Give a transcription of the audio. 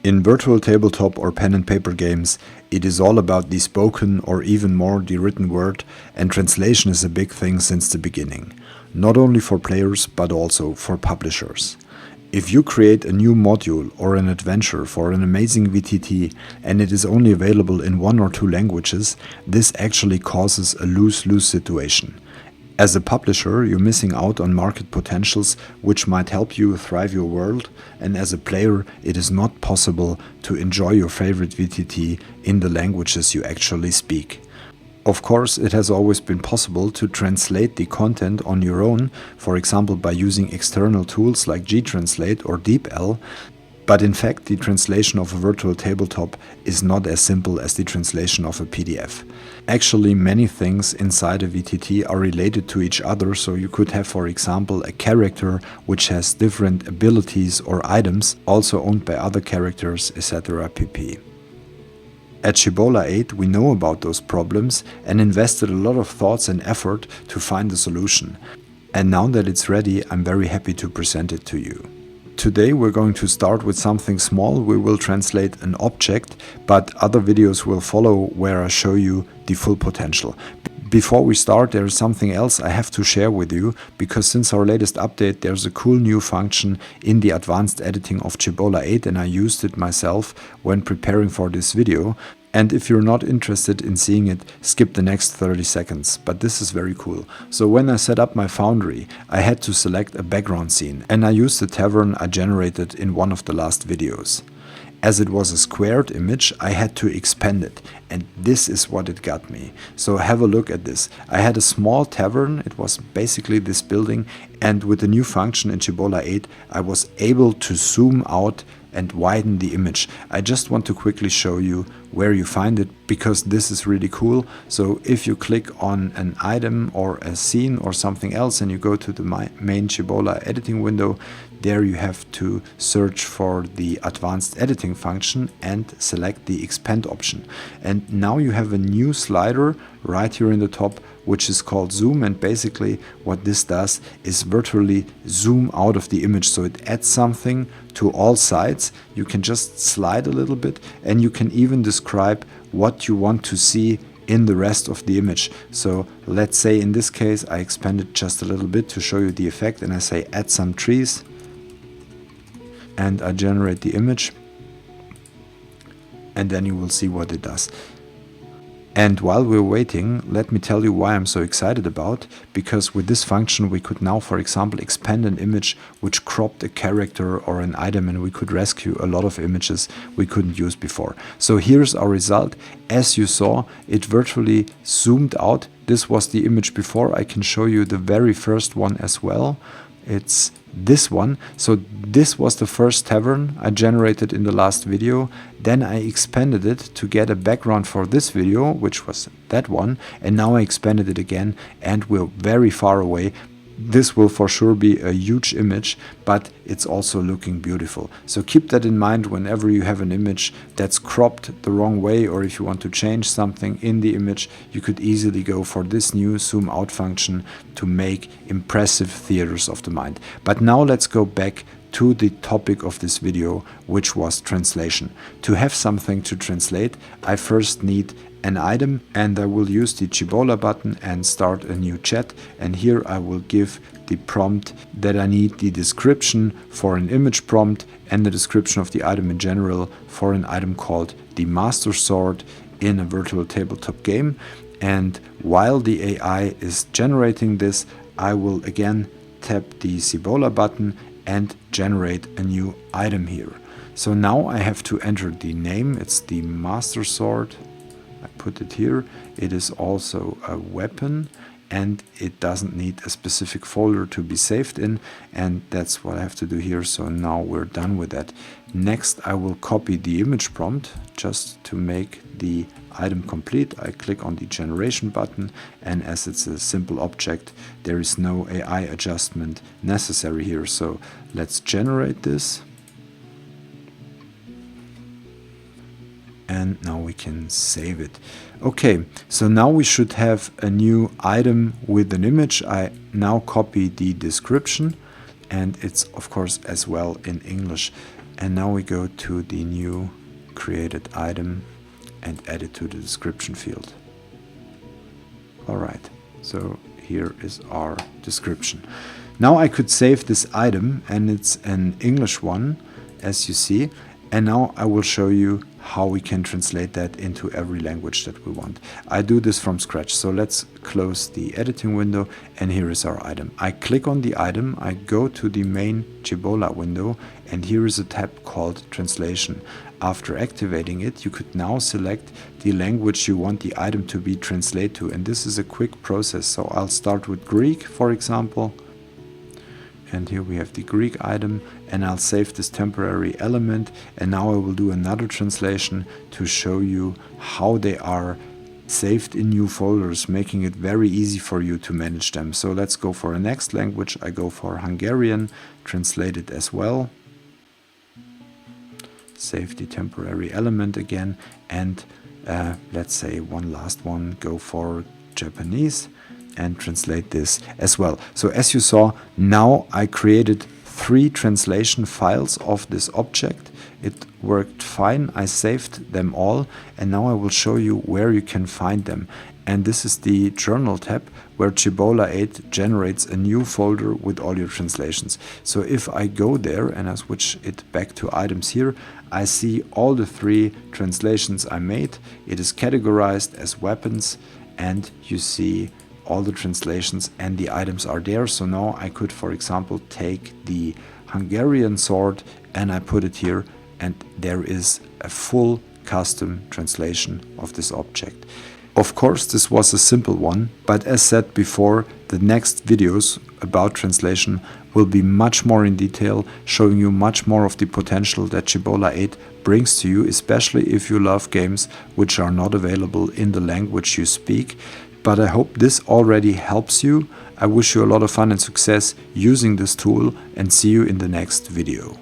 In virtual tabletop or pen and paper games, it is all about the spoken or even more the written word, and translation is a big thing since the beginning, not only for players but also for publishers. If you create a new module or an adventure for an amazing VTT and it is only available in 1 or 2 languages, this actually causes a lose-lose situation. As a publisher, you're missing out on market potentials which might help you thrive your world, and as a player, it is not possible to enjoy your favorite VTT in the languages you actually speak. Of course, it has always been possible to translate the content on your own, for example by using external tools like gTranslate or DeepL, but in fact the translation of a virtual tabletop is not as simple as the translation of a PDF. Actually, many things inside a VTT are related to each other, so you could have, for example, a character which has different abilities or items, also owned by other characters, etc. pp. At Cibola 8 we know about those problems and invested a lot of thoughts and effort to find a solution. And now that it's ready, I'm very happy to present it to you. Today we're going to start with something small. We will translate an object, but other videos will follow where I show you the full potential. Before we start, there is something else I have to share with you, because since our latest update there's a cool new function in the advanced editing of Cibola 8 and I used it myself when preparing for this video. And if you're not interested in seeing it, skip the next 30 seconds, but this is very cool. So when I set up my Foundry, I had to select a background scene and I used the tavern I generated in one of the last videos. As it was a squared image, I had to expand it, and this is what it got me. So have a look at this. I had a small tavern, it was basically this building, and with the new function in Cibola 8, I was able to zoom out and widen the image. I just want to quickly show you where you find it, because this is really cool. So if you click on an item or a scene or something else and you go to the main Cibola editing window, there you have to search for the advanced editing function and select the expand option. And now you have a new slider right here in the top, which is called zoom, and basically what this does is virtually zoom out of the image, so it adds something to all sides. You can just slide a little bit and you can even describe what you want to see in the rest of the image. So let's say in this case I expand it just a little bit to show you the effect, and I say add some trees and I generate the image, and then you will see what it does. And while we're waiting, let me tell you why I'm so excited about, because with this function we could now, for example, expand an image which cropped a character or an item, and we could rescue a lot of images we couldn't use before. So here's our result. As you saw, it virtually zoomed out. This was the image before. I can show you the very first one as well. It's this one. So this was the first tavern I generated in the last video. Then I expanded it to get a background for this video, which was that one, and now I expanded it again and we're very far away. This will for sure be a huge image, but it's also looking beautiful. So keep that in mind whenever you have an image that's cropped the wrong way, or if you want to change something in the image, you could easily go for this new zoom out function to make impressive theaters of the mind. But now let's go back to the topic of this video, which was translation. To have something to translate, I first need an item, and I will use the Cibola button and start a new chat, and here I will give the prompt that I need the description for an image prompt and the description of the item in general for an item called the Master Sword in a virtual tabletop game. And while the AI is generating this, I will again tap the Cibola button and generate a new item here. So now I have to enter the name. It's the Master Sword. I put it here. It is also a weapon, and it doesn't need a specific folder to be saved in, and that's what I have to do here. So now we're done with that. Next I will copy the image prompt just to make the item complete. I click on the generation button, and as it's a simple object, there is no AI adjustment necessary here. So let's generate this. And now we can save it. Okay, so now we should have a new item with an image. I now copy the description, and it's of course as well in English. And now we go to the new created item and add it to the description field. Alright, so here is our description. Now I could save this item, and it's an English one, as you see, and now I will show you how we can translate that into every language that we want. I do this from scratch, so let's close the editing window, and here is our item. I click on the item, I go to the main Cibola window, and here is a tab called Translation. After activating it, you could now select the language you want the item to be translated to, and this is a quick process. So I'll start with Greek, for example. And here we have the Greek item, and I'll save this temporary element, and now I will do another translation to show you how they are saved in new folders, making it very easy for you to manage them. So let's go for a next language. I go for Hungarian, translate it as well, save the temporary element again, and let's say one last one, go for Japanese and translate this as well. So as you saw, now I created 3 translation files of this object. It worked fine. I saved them all, and now I will show you where you can find them. And this is the journal tab where Cibola 8 generates a new folder with all your translations. So if I go there and I switch it back to items here, I see all the 3 translations I made. It is categorized as weapons, and you see all the translations and the items are there. So now I could, for example, take the Hungarian sword and I put it here, and there is a full custom translation of this object. Of course, this was a simple one, but as said before, the next videos about translation will be much more in detail, showing you much more of the potential that Cibola 8 brings to you, especially if you love games which are not available in the language you speak. But I hope this already helps you. I wish you a lot of fun and success using this tool, and see you in the next video.